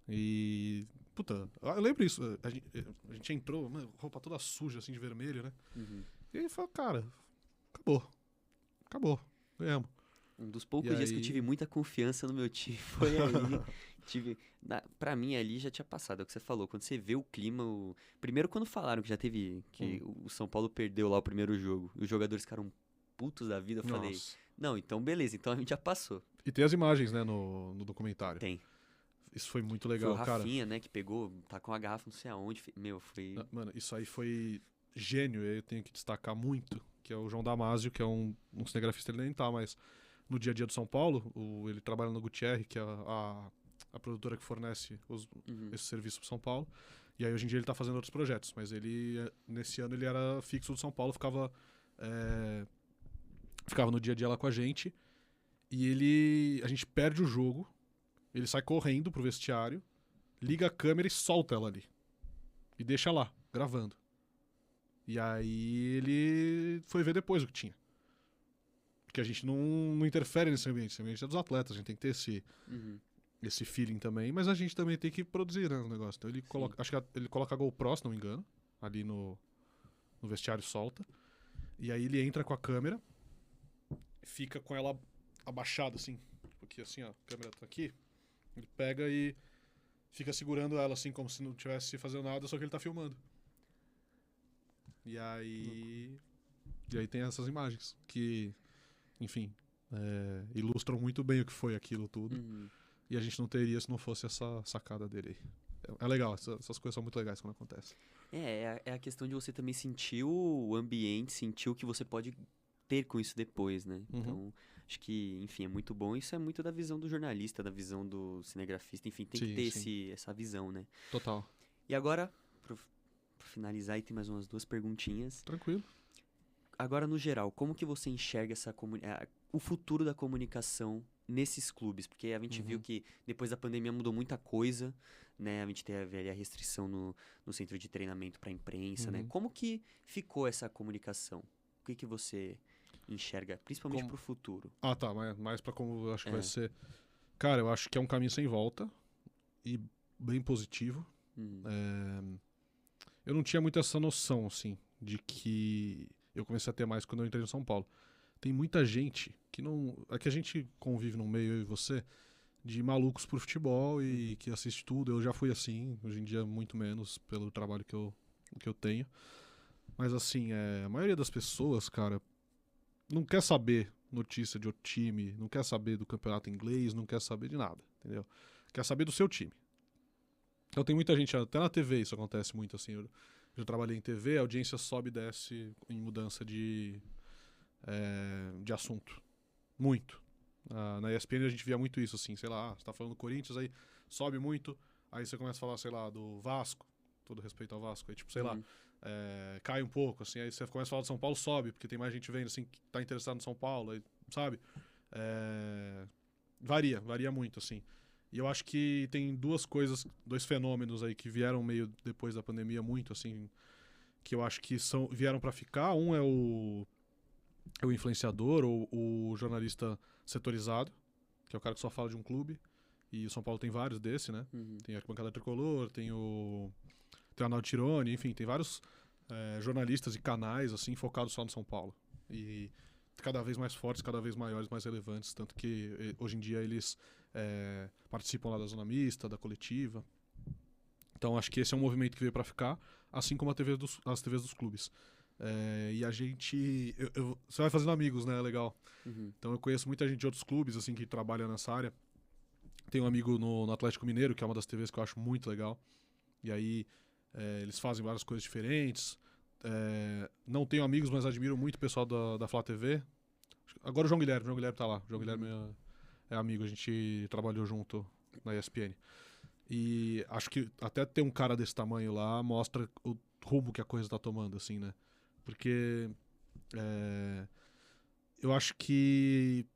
E... Puta, eu lembro isso. A gente entrou, mano, roupa toda suja, assim, de vermelho, né? E ele falou, cara, acabou, ganhamos. Um dos poucos dias que eu tive muita confiança no meu time foi aí. Pra mim ali já tinha passado, é o que você falou. Quando você vê o clima. Primeiro, quando falaram que já teve. Que o São Paulo perdeu lá o primeiro jogo. E os jogadores ficaram putos da vida. Eu falei, não, então beleza, então a gente já passou. E tem as imagens, né, no documentário. Tem. Isso foi muito legal, cara. Foi o Rafinha, né, que pegou, tá com a garrafa não sei aonde. Meu, foi. Mano, isso aí foi gênio. Eu tenho que destacar muito. Que é o João Damasio, que é um cinegrafista, ele nem tá, mas. No dia a dia do São Paulo, ele trabalha no Gutierre, que é a produtora que fornece esse serviço para São Paulo. E aí hoje em dia ele está fazendo outros projetos, mas nesse ano ele era fixo do São Paulo, ficava no dia a dia lá com a gente. E a gente perde o jogo, ele sai correndo pro vestiário, liga a câmera e solta ela ali. E deixa lá, gravando. E aí ele foi ver depois o que tinha. Porque a gente não interfere nesse ambiente. Esse ambiente é dos atletas, a gente tem que ter esse feeling também. Mas a gente também tem que produzir, né, o negócio. Então ele coloca, acho que ele coloca a GoPro, se não me engano, ali no vestiário, solta. E aí ele entra com a câmera, fica com ela abaixada, assim. Porque assim, ó, a câmera tá aqui. Ele pega e fica segurando ela, assim, como se não tivesse fazendo nada, só que ele tá filmando. E aí tem essas imagens que... Enfim, ilustram muito bem o que foi aquilo tudo. E a gente não teria se não fosse essa sacada dele aí. É legal, essas coisas são muito legais quando acontecem. É a questão de você também sentir o ambiente, sentir o que você pode ter com isso depois, né? Então, acho que, enfim, é muito bom. Isso é muito da visão do jornalista, da visão do cinegrafista. Enfim, tem que ter essa visão, né? Total. E agora, pra finalizar, aí tem mais umas 2 perguntinhas. Tranquilo. Agora, no geral, como que você enxerga o futuro da comunicação nesses clubes? Porque a gente viu que depois da pandemia mudou muita coisa, né? A gente teve ali a restrição no centro de treinamento para a imprensa, né? Como que ficou essa comunicação? O que você enxerga, principalmente para o futuro? Tá, mais para como eu acho que vai ser. Cara, eu acho que é um caminho sem volta e bem positivo. Eu não tinha muito essa noção, assim, de que... Eu comecei a ter mais quando eu entrei no São Paulo. Tem muita gente que não... É que a gente convive no meio, eu e você, de malucos por futebol e que assiste tudo. Eu já fui assim, hoje em dia muito menos pelo trabalho que eu tenho. Mas assim, a maioria das pessoas, cara, não quer saber notícia de outro time, não quer saber do campeonato inglês, não quer saber de nada, entendeu? Quer saber do seu time. Então tem muita gente, até na TV isso acontece muito assim. Eu já trabalhei em TV, a audiência sobe e desce em mudança de assunto. Muito. Na ESPN a gente via muito isso, assim, sei lá, você tá falando do Corinthians, aí sobe muito, aí você começa a falar, sei lá, do Vasco, todo respeito ao Vasco, aí tipo, sei lá, cai um pouco, assim, aí você começa a falar do São Paulo, sobe, porque tem mais gente vendo, assim, que tá interessado no São Paulo, aí, sabe? Varia muito, assim. E eu acho que tem dois fenômenos aí que vieram meio depois da pandemia muito, assim, que eu acho que vieram pra ficar. Um é o influenciador ou o jornalista setorizado, que é o cara que só fala de um clube. E o São Paulo tem vários desse, né? Tem a Arquibancada Tricolor, tem o Arnaldo Tironi, enfim, tem vários jornalistas e canais, assim, focados só no São Paulo. E cada vez mais fortes, cada vez maiores, mais relevantes, tanto que hoje em dia eles participam lá da Zona Mista, da Coletiva. Então acho que esse é um movimento que veio para ficar, assim como as TVs dos clubes. E a gente... você vai fazendo amigos, né? Legal. Então eu conheço muita gente de outros clubes, assim, que trabalha nessa área. Tem um amigo no Atlético Mineiro, que é uma das TVs que eu acho muito legal. E aí eles fazem várias coisas diferentes. Não tenho amigos, mas admiro muito o pessoal da Flá TV. Agora o João Guilherme tá lá. O João Guilherme é amigo, a gente trabalhou junto na ESPN. E acho que até ter um cara desse tamanho lá mostra o rumo que a coisa tá tomando, assim, né? Porque eu acho que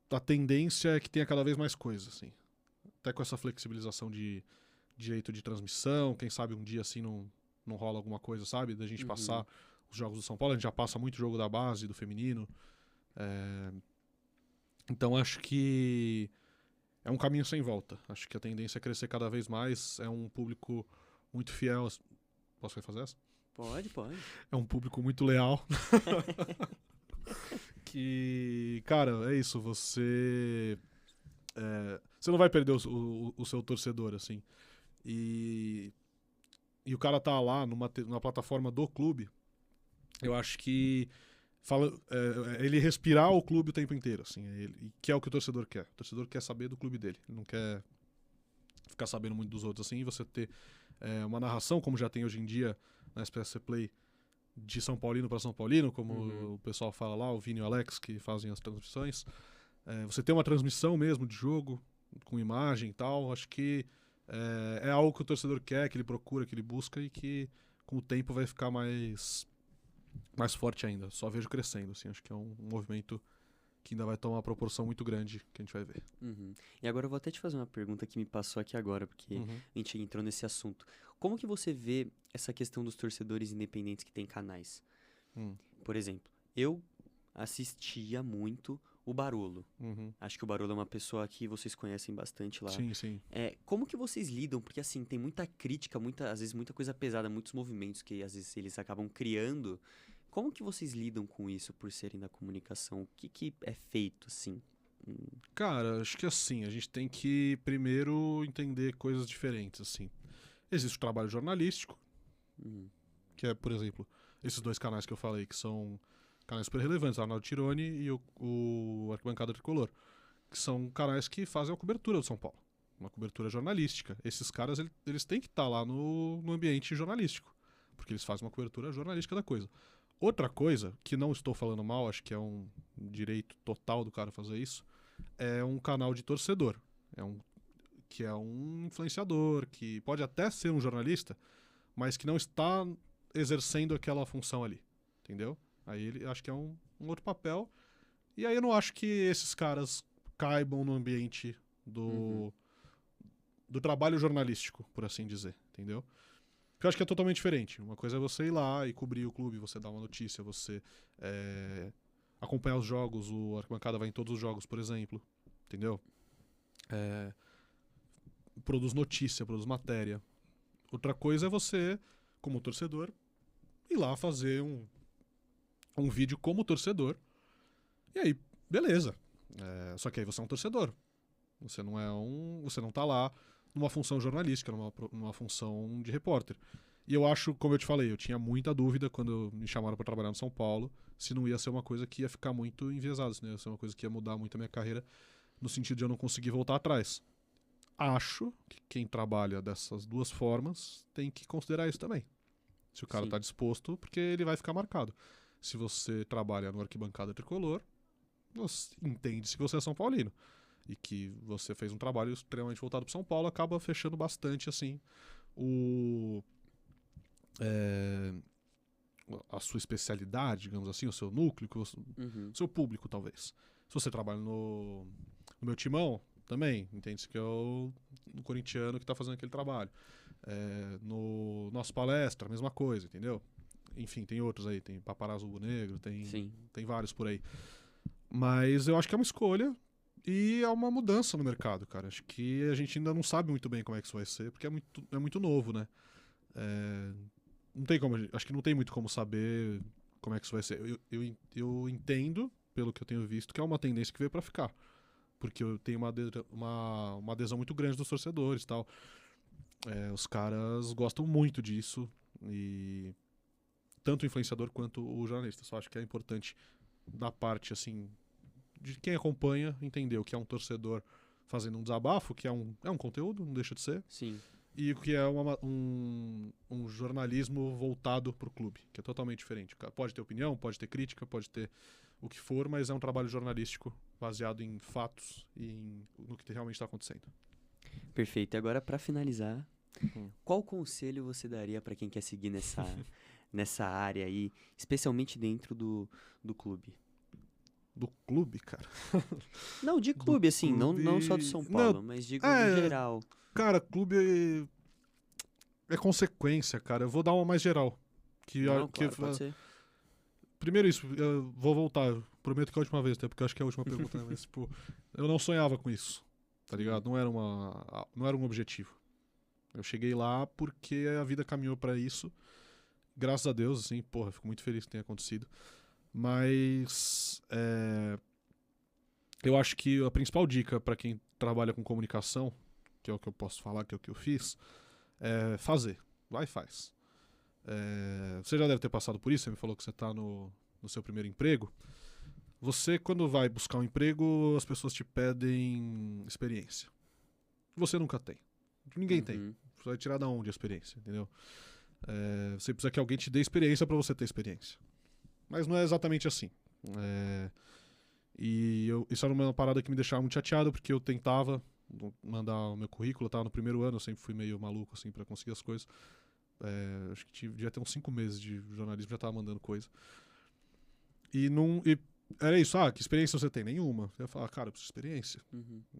a tendência é que tenha cada vez mais coisas, assim. Até com essa flexibilização de direito de transmissão, quem sabe um dia assim não rola alguma coisa, sabe? Da gente passar os jogos do São Paulo, a gente já passa muito jogo da base, do feminino. Então acho que é um caminho sem volta. Acho que a tendência é crescer cada vez mais. É um público muito fiel. Posso fazer essa? Pode. É um público muito leal. Que, cara, é isso. Você não vai perder o seu torcedor, assim. E o cara tá lá numa plataforma do clube. Eu acho que ele respirar o clube o tempo inteiro, assim, que é o que o torcedor quer. O torcedor quer saber do clube dele, ele não quer ficar sabendo muito dos outros, assim, e você ter uma narração, como já tem hoje em dia na SPFC Play, de São Paulino para São Paulino, como o pessoal fala lá, o Vini e o Alex, que fazem as transmissões. Você ter uma transmissão mesmo de jogo, com imagem e tal, acho que é algo que o torcedor quer, que ele procura, que ele busca, e que com o tempo vai ficar mais forte ainda. Só vejo crescendo, assim. Acho que é um movimento que ainda vai tomar uma proporção muito grande que a gente vai ver. E agora eu vou até te fazer uma pergunta que me passou aqui agora, porque a gente entrou nesse assunto. Como que você vê essa questão dos torcedores independentes que têm canais? Por exemplo, eu assistia muito o Barolo. Acho que o Barolo é uma pessoa que vocês conhecem bastante lá. Sim. Como que vocês lidam? Porque assim, tem muita crítica, às vezes muita coisa pesada, muitos movimentos que às vezes eles acabam criando. Como que vocês lidam com isso por serem da comunicação? O que é feito, assim? Cara, acho que assim, a gente tem que primeiro entender coisas diferentes, assim. Existe o trabalho jornalístico, que é, por exemplo, esses dois canais que eu falei, que são canais super relevantes, o Arnaldo Tironi e o Arquibancada Tricolor, que são canais que fazem a cobertura do São Paulo, uma cobertura jornalística. Esses caras, eles têm que estar lá no ambiente jornalístico, porque eles fazem uma cobertura jornalística da coisa. Outra coisa, que não estou falando mal, acho que é um direito total do cara fazer isso, é um canal de torcedor. Que é um influenciador, que pode até ser um jornalista, mas que não está exercendo aquela função ali, entendeu? Aí ele acho que é um outro papel. E aí eu não acho que esses caras caibam no ambiente do trabalho jornalístico, por assim dizer, entendeu? Porque eu acho que é totalmente diferente. Uma coisa é você ir lá e cobrir o clube, você dar uma notícia, você acompanhar os jogos, o Arquibancada vai em todos os jogos, por exemplo, entendeu? Produz notícia, produz matéria. Outra coisa é você, como torcedor, ir lá fazer um vídeo como torcedor. E aí, beleza. Só que aí você é um torcedor. Você não tá lá numa função jornalística, numa função de repórter. E eu acho, como eu te falei, eu tinha muita dúvida quando me chamaram para trabalhar no São Paulo, se não ia ser uma coisa que ia ficar muito enviesada, se não ia ser uma coisa que ia mudar muito a minha carreira, no sentido de eu não conseguir voltar atrás. Acho que quem trabalha dessas duas formas tem que considerar isso também. Se o cara tá disposto, porque ele vai ficar marcado. Se você trabalha no Arquibancada Tricolor, entende-se que você é São Paulino. E que você fez um trabalho extremamente voltado para São Paulo, acaba fechando bastante, assim, a sua especialidade, digamos assim, o seu núcleo, o seu público, talvez. Se você trabalha no meu timão, também, entende-se que é o corintiano que está fazendo aquele trabalho. No nosso palestra, a mesma coisa, entendeu? Enfim, tem outros aí, tem Paparazzo Rubro-Negro, tem vários por aí. Mas eu acho que é uma escolha e é uma mudança no mercado, cara. Acho que a gente ainda não sabe muito bem como é que isso vai ser, porque é muito novo, né? Não tem como, acho que não tem muito como saber como é que isso vai ser. Eu entendo, pelo que eu tenho visto, que é uma tendência que veio para ficar. Porque eu tenho uma adesão muito grande dos torcedores e tal. Os caras gostam muito disso. E tanto o influenciador quanto o jornalista. Só acho que é importante, da parte, assim, de quem acompanha, entender o que é um torcedor fazendo um desabafo, que é um conteúdo, não deixa de ser. Sim. E o que é um jornalismo voltado pro clube, que é totalmente diferente. Pode ter opinião, pode ter crítica, pode ter o que for, mas é um trabalho jornalístico baseado em fatos e no que realmente está acontecendo. Perfeito. E agora, para finalizar, qual conselho você daria para quem quer seguir nessa área aí, especialmente dentro do clube? Do clube, cara. Não, de Do clube, assim, clube... não só do São Paulo, mas digo no geral. Cara, clube é consequência, cara. Eu vou dar uma mais geral. Não, claro, pode ser. Primeiro isso, eu vou voltar. Eu prometo que é a última vez, até porque eu acho que é a última pergunta, né? Mas, tipo, eu não sonhava com isso, tá ligado? Não era um objetivo. Eu cheguei lá porque a vida caminhou pra isso. Graças a Deus, assim, porra, fico muito feliz que tenha acontecido. Mas eu acho que a principal dica pra quem trabalha com comunicação, que é o que eu posso falar, que é o que eu fiz, é fazer. Vai e faz. Você já deve ter passado por isso, você me falou que você tá no seu primeiro emprego. Você, quando vai buscar um emprego, as pessoas te pedem experiência. Você nunca tem. Ninguém tem. Você vai tirar da onde a experiência, entendeu? Você precisa que alguém te dê experiência pra você ter experiência. Mas não é exatamente assim. Isso era uma parada que me deixava muito chateado, porque eu tentava mandar o meu currículo, eu tava no primeiro ano, eu sempre fui meio maluco assim pra conseguir as coisas. Acho que devia ter uns 5 meses de jornalismo, já tava mandando coisa. E era isso, que experiência você tem? Nenhuma. Eu ia falar, cara, eu preciso de experiência.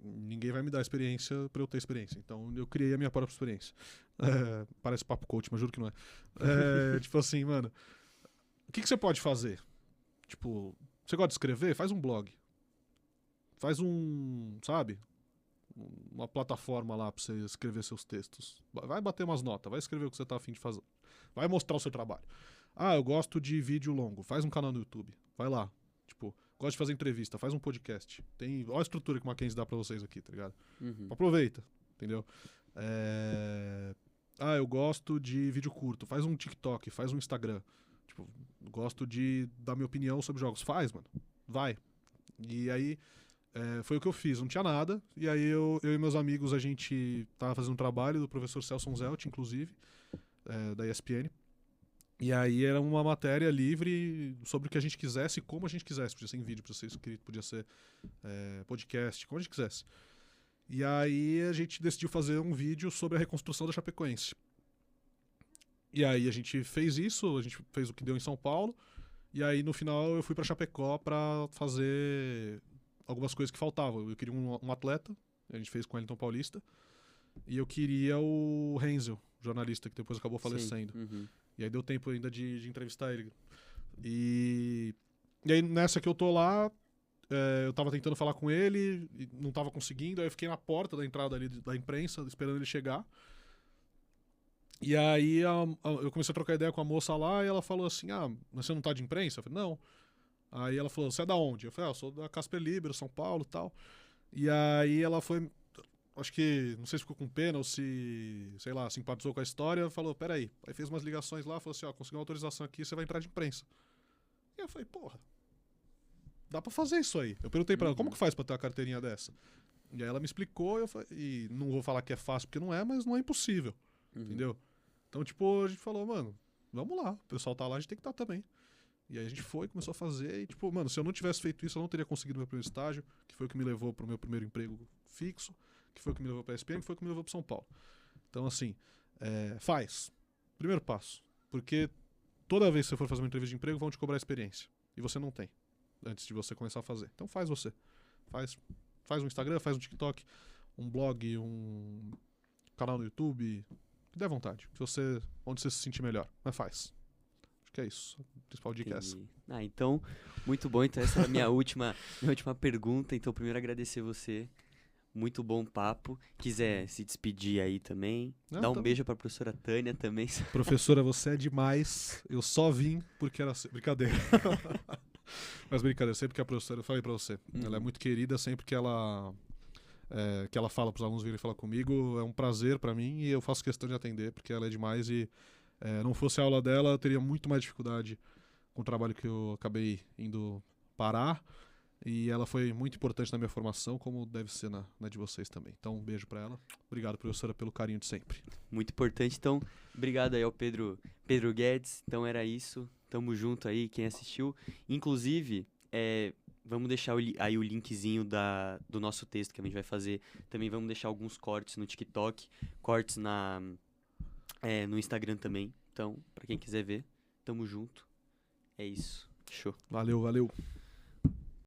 Ninguém vai me dar experiência pra eu ter experiência. Então eu criei a minha própria experiência. Parece papo coach, mas juro que não é. Tipo assim, mano, o que você pode fazer? Tipo, você gosta de escrever? Faz um blog. Faz sabe? Uma plataforma lá pra você escrever seus textos. Vai bater umas notas, vai escrever o que você tá a fim de fazer. Vai mostrar o seu trabalho. Eu gosto de vídeo longo. Faz um canal no YouTube. Vai lá. Tipo, gosto de fazer entrevista. Faz um podcast. Olha a estrutura que o Mackenzie dá pra vocês aqui, tá ligado? Aproveita, entendeu? Eu gosto de vídeo curto. Faz um TikTok, faz um Instagram. Tipo, gosto de dar minha opinião sobre jogos. Faz, mano. Vai. E aí, foi o que eu fiz. Não tinha nada. E aí eu e meus amigos, a gente tava fazendo um trabalho do professor Celso Zelt, inclusive, da ESPN. E aí era uma matéria livre sobre o que a gente quisesse, como a gente quisesse. Podia ser em vídeo, podia ser escrito, podia ser podcast, como a gente quisesse. E aí a gente decidiu fazer um vídeo sobre a reconstrução da Chapecoense. E aí a gente fez isso, a gente fez o que deu em São Paulo. E aí no final eu fui pra Chapecó pra fazer algumas coisas que faltavam. Eu queria um atleta, a gente fez com o Wellington Paulista. E eu queria o Renzel, jornalista, que depois acabou falecendo. E aí deu tempo ainda de entrevistar ele. E aí nessa que eu tô lá, eu tava tentando falar com ele, e não tava conseguindo, aí eu fiquei na porta da entrada ali da imprensa, esperando ele chegar. E aí eu comecei a trocar ideia com a moça lá, e ela falou assim, mas você não tá de imprensa? Eu falei, não. Aí ela falou, você é da onde? Eu falei, eu sou da Casper Libero, São Paulo e tal. E aí ela foi, acho que, não sei se ficou com pena ou se, sei lá, simpatizou com a história, falou, peraí. Aí fez umas ligações lá, falou assim, consegui uma autorização aqui, você vai entrar de imprensa. E eu falei, porra, dá pra fazer isso aí. Eu perguntei pra ela, como que faz pra ter uma carteirinha dessa? E aí ela me explicou, e não vou falar que é fácil porque não é, mas não é impossível, entendeu? Então, tipo, a gente falou, mano, vamos lá, o pessoal tá lá, a gente tem que estar também. E aí a gente foi, começou a fazer, e tipo, mano, se eu não tivesse feito isso, eu não teria conseguido meu primeiro estágio, que foi o que me levou pro meu primeiro emprego fixo, que foi o que me levou pra SPM, que foi o que me levou pro São Paulo. Então, assim, faz. Primeiro passo. Porque toda vez que você for fazer uma entrevista de emprego, vão te cobrar experiência. E você não tem, antes de você começar a fazer. Então faz você. Faz um Instagram, faz um TikTok, um blog, um canal no YouTube, que dê vontade. Onde você se sentir melhor. Mas faz. Acho que é isso. A principal dica é essa. Então, muito bom. Então, essa é a minha última pergunta. Então, primeiro agradecer você. Muito bom papo. Quiser se despedir aí também. Dá um beijo pra professora Tânia também. Professora, você é demais. Eu só vim porque era... Brincadeira. Mas brincadeira, sempre que a professora... Eu falei pra você. Ela é muito querida, sempre que ela fala pros alunos virem falar comigo. É um prazer pra mim e eu faço questão de atender, porque ela é demais e não fosse a aula dela, eu teria muito mais dificuldade com o trabalho que eu acabei indo parar. E ela foi muito importante na minha formação, como deve ser na de vocês também. Então, um beijo pra ela. Obrigado, professora, pelo carinho de sempre. Muito importante. Então, obrigado aí ao Pedro Guedes. Então, era isso. Tamo junto aí, quem assistiu. Inclusive, vamos deixar aí o linkzinho do nosso texto que a gente vai fazer. Também vamos deixar alguns cortes no TikTok, cortes no Instagram também. Então, pra quem quiser ver, tamo junto. É isso. Show. Valeu.